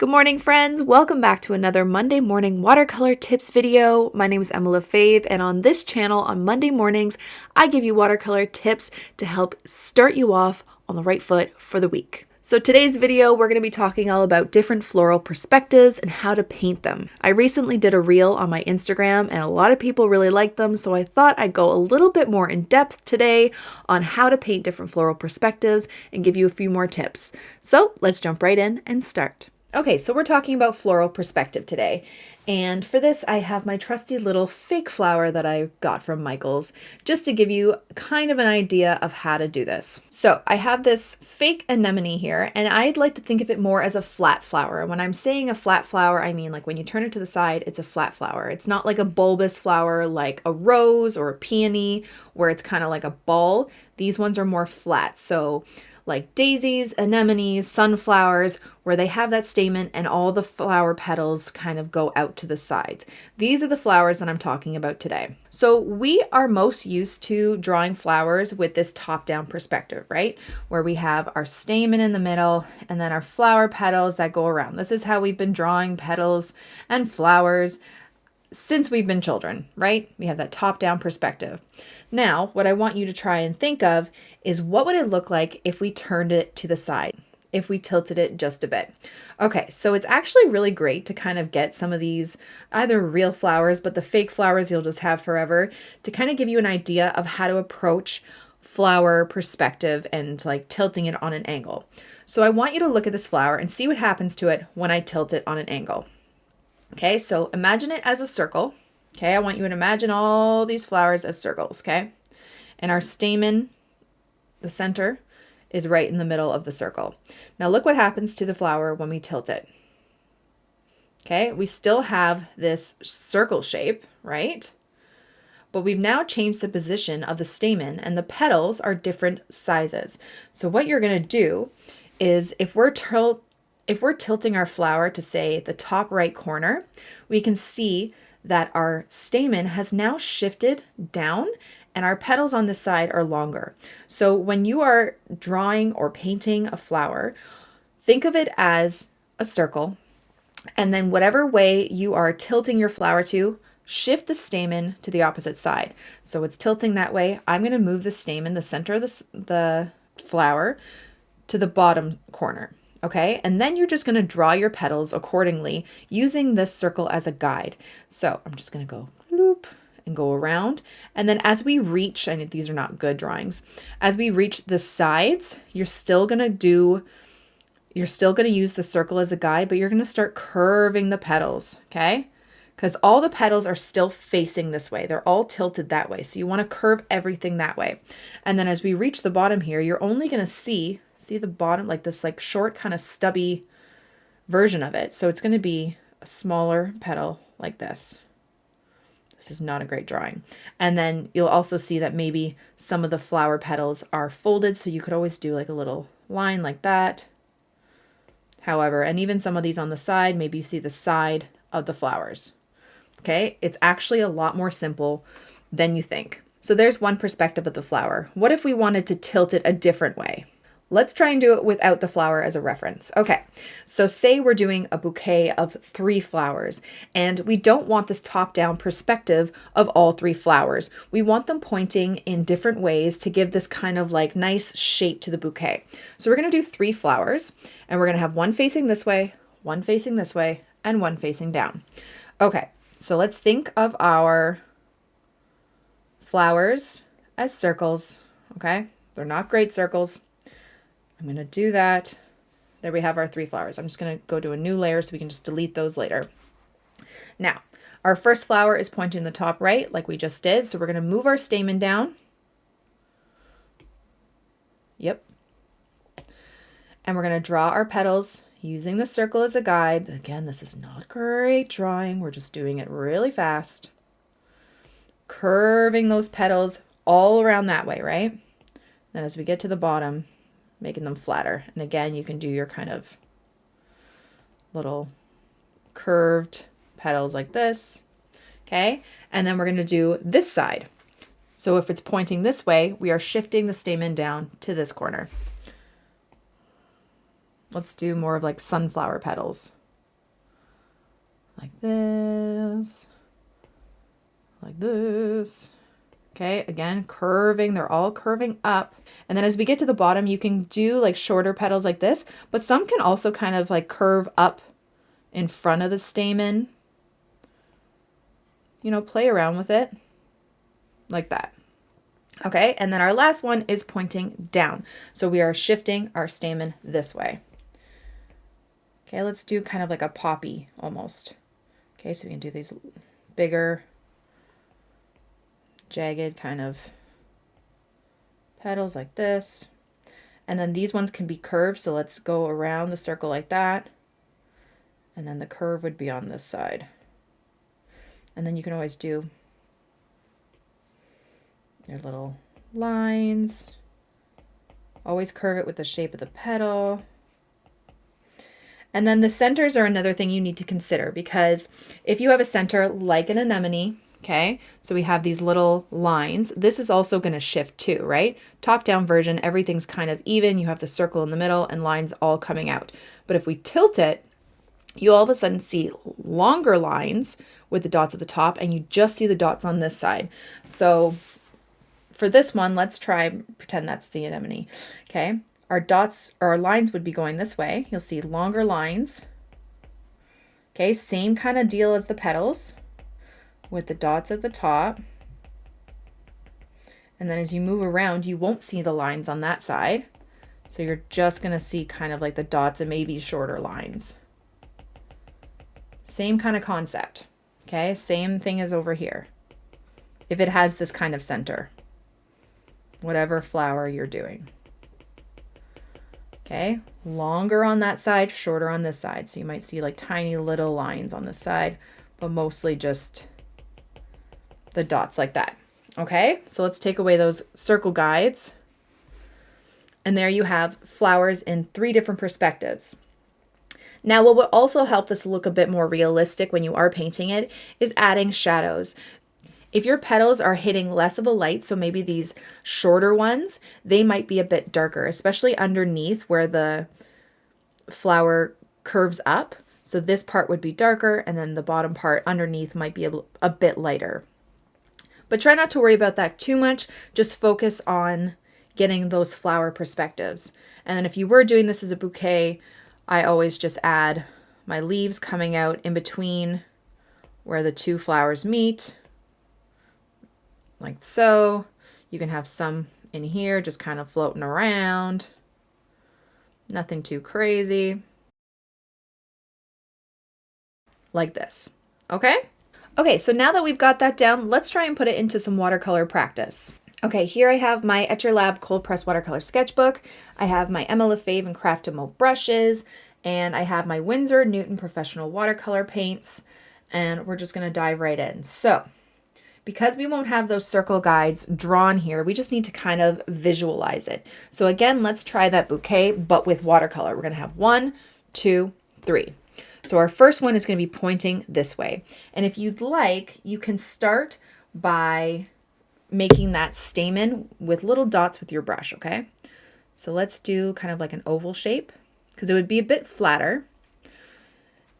Good morning, friends. Welcome back to another Monday morning watercolor tips video. My name is Emma Lefave, and on this channel on Monday mornings, I give you watercolor tips to help start you off on the right foot for the week. So today's video, we're going to be talking all about different floral perspectives and how to paint them. I recently did a reel on my Instagram and a lot of people really liked them, so I thought I'd go a little bit more in depth today on how to paint different floral perspectives and give you a few more tips. So let's jump right in and start. Okay, so we're talking about floral perspective today. And for this, I have my trusty little fake flower that I got from Michael's, just to give you kind of an idea of how to do this. So I have this fake anemone here, and I'd like to think of it more as a flat flower. When I'm saying a flat flower, I mean like when you turn it to the side, it's a flat flower. It's not like a bulbous flower like a rose or a peony, where it's kind of like a ball. These ones are more flat. So like daisies, anemones, sunflowers, where they have that stamen and all the flower petals kind of go out to the sides. These are the flowers that I'm talking about today. So we are most used to drawing flowers with this top-down perspective, right? Where we have our stamen in the middle and then our flower petals that go around. This is how we've been drawing petals and flowers since we've been children, right? We have that top-down perspective. Now, what I want you to try and think of is what would it look like if we turned it to the side, if we tilted it just a bit. Okay, so it's actually really great to kind of get some of these either real flowers, but the fake flowers you'll just have forever, to kind of give you an idea of how to approach flower perspective and like tilting it on an angle. So I want you to look at this flower and see what happens to it when I tilt it on an angle. Okay, so imagine it as a circle. Okay, I want you to imagine all these flowers as circles, okay? And our stamen, the center, is right in the middle of the circle. Now look what happens to the flower when we tilt it. Okay, we still have this circle shape, right? But we've now changed the position of the stamen and the petals are different sizes. So what you're gonna do is if we're tilting our flower to, say, the top right corner, we can see that our stamen has now shifted down and our petals on this side are longer. So when you are drawing or painting a flower, think of it as a circle, and then whatever way you are tilting your flower to, shift the stamen to the opposite side. So it's tilting that way. I'm going to move the stamen, the center of the flower, to the bottom corner. Okay, and then you're just going to draw your petals accordingly using this circle as a guide. So I'm just going to go loop and go around. And then as we reach, and these are not good drawings, as we reach the sides, you're still going to use the circle as a guide, but you're going to start curving the petals, okay? Because all the petals are still facing this way. They're all tilted that way. So you want to curve everything that way. And then as we reach the bottom here, you're only going to see the bottom, like this like short kind of stubby version of it. So it's going to be a smaller petal like this. This is not a great drawing. And then you'll also see that maybe some of the flower petals are folded. So you could always do like a little line like that. However, and even some of these on the side, maybe you see the side of the flowers. Okay, it's actually a lot more simple than you think. So there's one perspective of the flower. What if we wanted to tilt it a different way? Let's try and do it without the flower as a reference. Okay, so say we're doing a bouquet of 3 flowers and we don't want this top-down perspective of all 3 flowers. We want them pointing in different ways to give this kind of like nice shape to the bouquet. So we're going to do 3 flowers and we're going to have one facing this way, one facing this way, and one facing down. Okay, so let's think of our flowers as circles, okay? They're not great circles. I'm going to do that. There we have our 3 flowers. I'm just going to go to a new layer so we can just delete those later. Now, our first flower is pointing the top right like we just did. So we're going to move our stamen down. Yep. And we're going to draw our petals using the circle as a guide. Again, this is not great drawing. We're just doing it really fast. Curving those petals all around that way, right? Then as we get to the bottom, making them flatter. And again, you can do your kind of little curved petals like this. Okay. And then we're going to do this side. So if it's pointing this way, we are shifting the stamen down to this corner. Let's do more of like sunflower petals. like this, like this. Okay, again, curving, they're all curving up. And then as we get to the bottom, you can do like shorter petals like this, but some can also kind of like curve up in front of the stamen. You know, play around with it like that. Okay, and then our last one is pointing down. So we are shifting our stamen this way. Okay, let's do kind of like a poppy almost. Okay, so we can do these bigger, jagged kind of petals like this. And then these ones can be curved, so let's go around the circle like that. And then the curve would be on this side. And then you can always do your little lines. Always curve it with the shape of the petal. And then the centers are another thing you need to consider, because if you have a center like an anemone, okay, so we have these little lines, this is also going to shift too, right? Top-down version, everything's kind of even. You have the circle in the middle and lines all coming out. But if we tilt it, you all of a sudden see longer lines with the dots at the top, and you just see the dots on this side. So for this one, let's try, pretend that's the anemone. Okay, our dots, or our lines would be going this way. You'll see longer lines. Okay, same kind of deal as the petals with the dots at the top. And then as you move around, you won't see the lines on that side. So you're just going to see kind of like the dots and maybe shorter lines. Same kind of concept. Okay, same thing as over here. If it has this kind of center, whatever flower you're doing. Okay, longer on that side, shorter on this side. So you might see like tiny little lines on this side, but mostly just the dots like that. Okay, so let's take away those circle guides. And there you have flowers in 3 different perspectives. Now, what will also help this look a bit more realistic when you are painting it is adding shadows. If your petals are hitting less of a light, so maybe these shorter ones, they might be a bit darker, especially underneath where the flower curves up. So this part would be darker, and then the bottom part underneath might be a bit lighter. But try not to worry about that too much. Just focus on getting those flower perspectives. And then if you were doing this as a bouquet, I always just add my leaves coming out in between where the 2 flowers meet, like so. You can have some in here just kind of floating around. Nothing too crazy. Like this. Okay? Okay, so now that we've got that down, let's try and put it into some watercolor practice. Okay, here I have my Etcher Lab Cold Press Watercolor Sketchbook. I have my Emma Lefebvre and Craftimo brushes, and I have my Winsor Newton Professional Watercolor paints, and we're just going to dive right in. So, because we won't have those circle guides drawn here, we just need to kind of visualize it. So again, let's try that bouquet, but with watercolor. We're going to have 1, 2, 3. So our first one is going to be pointing this way. And if you'd like, you can start by making that stamen with little dots with your brush, okay? So let's do kind of like an oval shape, because it would be a bit flatter.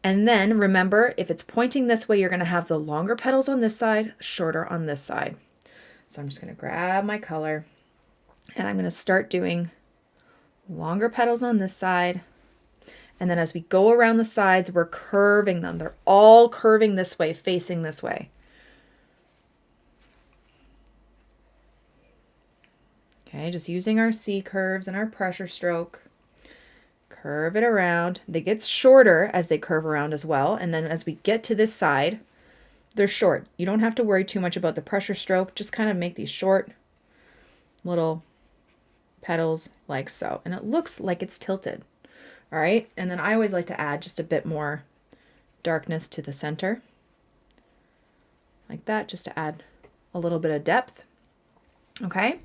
And then remember, if it's pointing this way, you're going to have the longer petals on this side, shorter on this side. So I'm just going to grab my color, and I'm going to start doing longer petals on this side. And then as we go around the sides, we're curving them. They're all curving this way, facing this way. Okay, just using our C curves and our pressure stroke. Curve it around. They get shorter as they curve around as well. And then as we get to this side, they're short. You don't have to worry too much about the pressure stroke. Just kind of make these short little petals like so. And it looks like it's tilted. All right. And then I always like to add just a bit more darkness to the center. Like that, just to add a little bit of depth. Okay.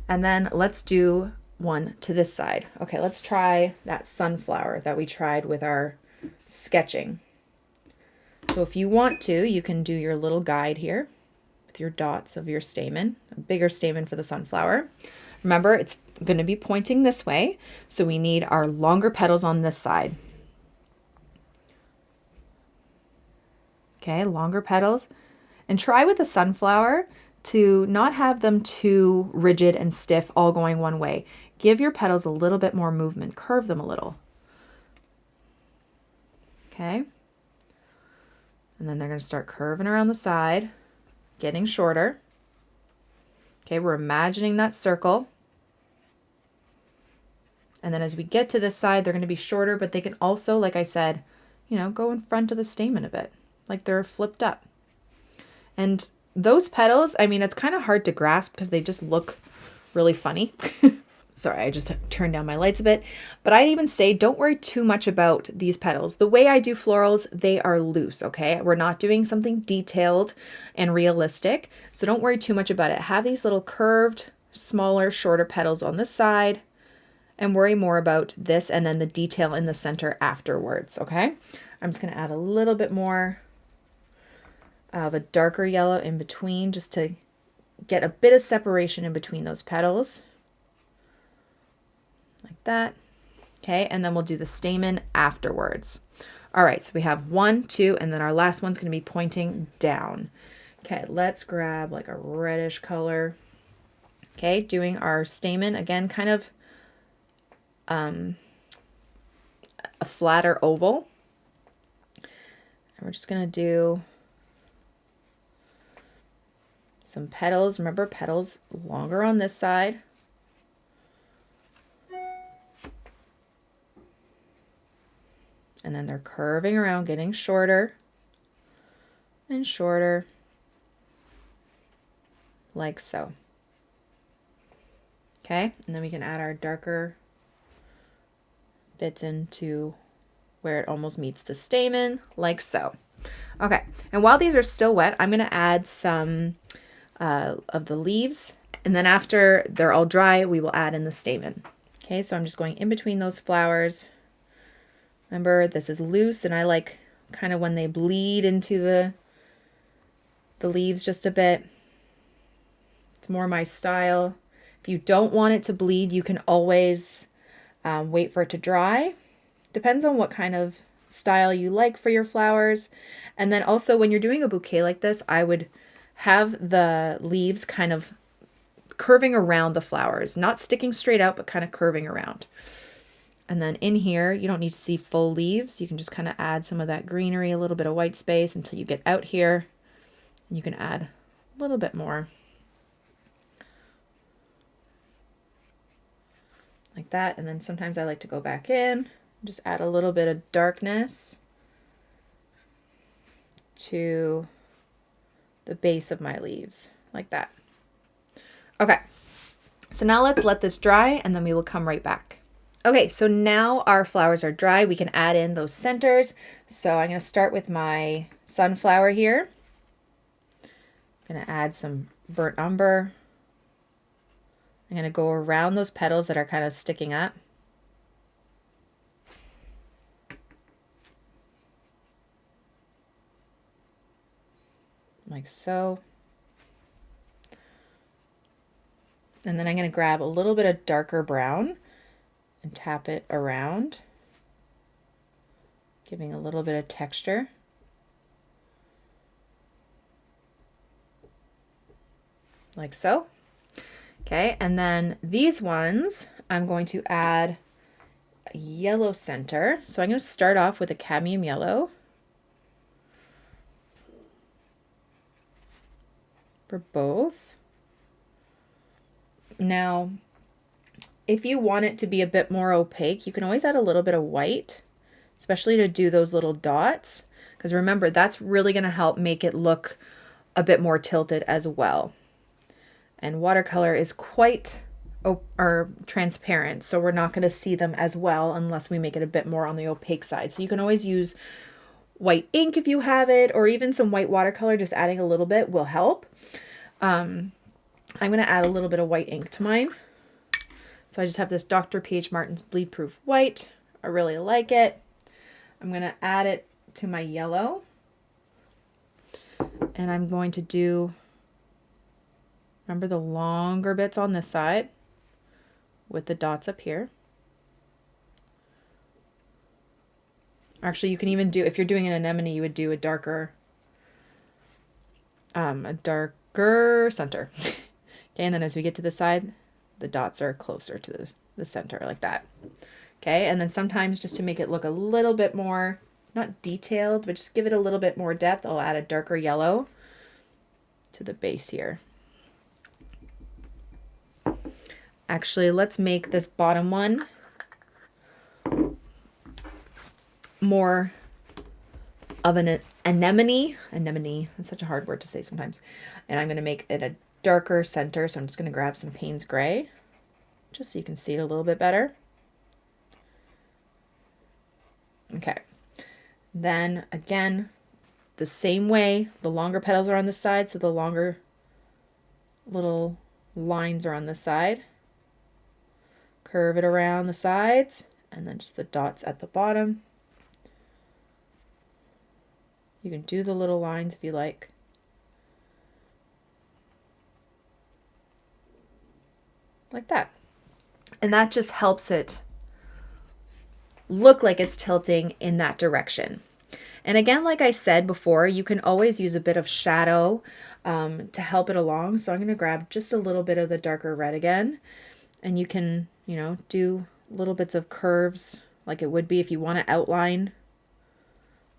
And then let's do one to this side. Okay, let's try that sunflower that we tried with our sketching. So if you want to, you can do your little guide here with your dots of your stamen, a bigger stamen for the sunflower. Remember, it's going to be pointing this way, so we need our longer petals on this side. Okay, longer petals. And try with the sunflower to not have them too rigid and stiff, all going one way. Give your petals a little bit more movement. Curve them a little. Okay. And then they're going to start curving around the side, getting shorter. Okay, we're imagining that circle. And then as we get to this side, they're going to be shorter, but they can also, like I said, you know, go in front of the stamen a bit, like they're flipped up. And those petals, I mean, it's kind of hard to grasp because they just look really funny. Sorry, I just turned down my lights a bit. But I'd even say don't worry too much about these petals. The way I do florals, they are loose, okay? We're not doing something detailed and realistic. So don't worry too much about it. Have these little curved, smaller, shorter petals on this side and worry more about this and then the detail in the center afterwards, okay? I'm just going to add a little bit more of a darker yellow in between just to get a bit of separation in between those petals. Like that. Okay, and then we'll do the stamen afterwards. All right, so we have 1, 2, and then our last one's going to be pointing down. Okay, let's grab like a reddish color. Okay, doing our stamen again, kind of a flatter oval. And we're just going to do some petals. Remember, petals longer on this side. And then they're curving around, getting shorter and shorter, like so. Okay, and then we can add our darker bits into where it almost meets the stamen, like so. Okay, and while these are still wet, I'm going to add some of the leaves, and then after they're all dry, we will add in the stamen. Okay, so I'm just going in between those flowers. Remember, this is loose, and I like kind of when they bleed into the leaves just a bit. It's more my style. If you don't want it to bleed, you can always wait for it to dry. Depends on what kind of style you like for your flowers. And then also when you're doing a bouquet like this, I would have the leaves kind of curving around the flowers, not sticking straight out, but kind of curving around. And then in here, you don't need to see full leaves. You can just kind of add some of that greenery, a little bit of white space until you get out here. You can add a little bit more. Like that. And then sometimes I like to go back in, just add a little bit of darkness to the base of my leaves, like that. Okay, so now let's let this dry and then we will come right back. Okay, so now our flowers are dry. We can add in those centers. So I'm going to start with my sunflower here. I'm going to add some burnt umber. I'm going to go around those petals that are kind of sticking up. Like so. And then I'm going to grab a little bit of darker brown and tap it around, giving a little bit of texture. Like so. Okay, and then these ones, I'm going to add a yellow center. So I'm going to start off with a cadmium yellow for both. Now, if you want it to be a bit more opaque, you can always add a little bit of white, especially to do those little dots. Because remember, that's really going to help make it look a bit more tilted as well. And watercolor is quite transparent, so we're not going to see them as well unless we make it a bit more on the opaque side. So you can always use white ink if you have it, or even some white watercolor, just adding a little bit will help. I'm going to add a little bit of white ink to mine. So I just have this Dr. P.H. Martin's Bleed Proof White. I really like it. I'm going to add it to my yellow. And I'm going to do, remember the longer bits on this side with the dots up here. Actually, you can even do, if you're doing an anemone, you would do a darker a darker center. Okay, and then as we get to the side, the dots are closer to the center like that. Okay, and then sometimes just to make it look a little bit more, not detailed, but just give it a little bit more depth, I'll add a darker yellow to the base here. Actually, let's make this bottom one more of an anemone. Anemone, that's such a hard word to say sometimes. And I'm going to make it a darker center, so I'm just going to grab some Paynes gray, just so you can see it a little bit better. Okay. Then again, the same way, the longer petals are on the side, so the longer little lines are on the side. Curve it around the sides, and then just the dots at the bottom. You can do the little lines if you like. Like that. And that just helps it look like it's tilting in that direction. And again, like I said before, you can always use a bit of shadow to help it along. So I'm going to grab just a little bit of the darker red again. And you can, you know, do little bits of curves like it would be if you want to outline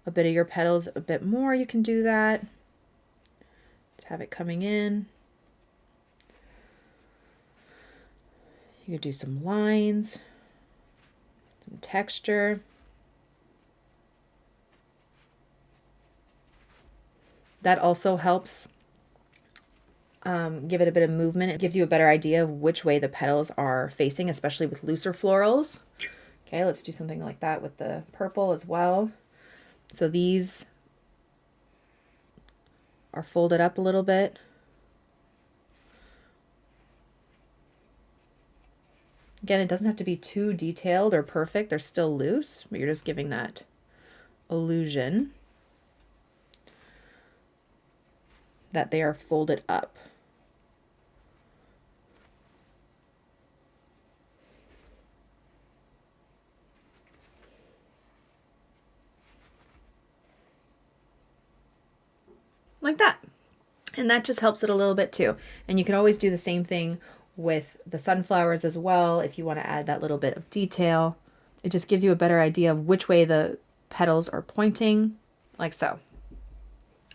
a bit of your petals a bit more. You can do that. Just have it coming in. You could do some lines, some texture. That also helps give it a bit of movement. It gives you a better idea of which way the petals are facing, especially with looser florals. Okay, let's do something like that with the purple as well. So these are folded up a little bit. Again, it doesn't have to be too detailed or perfect. They're still loose, but you're just giving that illusion that they are folded up. Like that. And that just helps it a little bit too. And you can always do the same thing with the sunflowers as well if you want to add that little bit of detail. It just gives you a better idea of which way the petals are pointing, like so.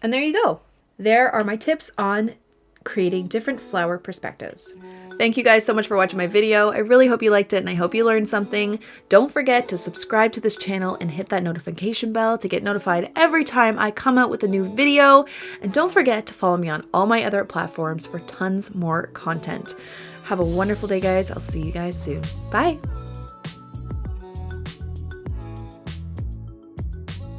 And there you go. There are my tips on creating different flower perspectives. Thank you guys so much for watching my video. I really hope you liked it and I hope you learned something. Don't forget to subscribe to this channel and hit that notification bell to get notified every time I come out with a new video. And don't forget to follow me on all my other platforms for tons more content. Have a wonderful day, guys. I'll see you guys soon. Bye.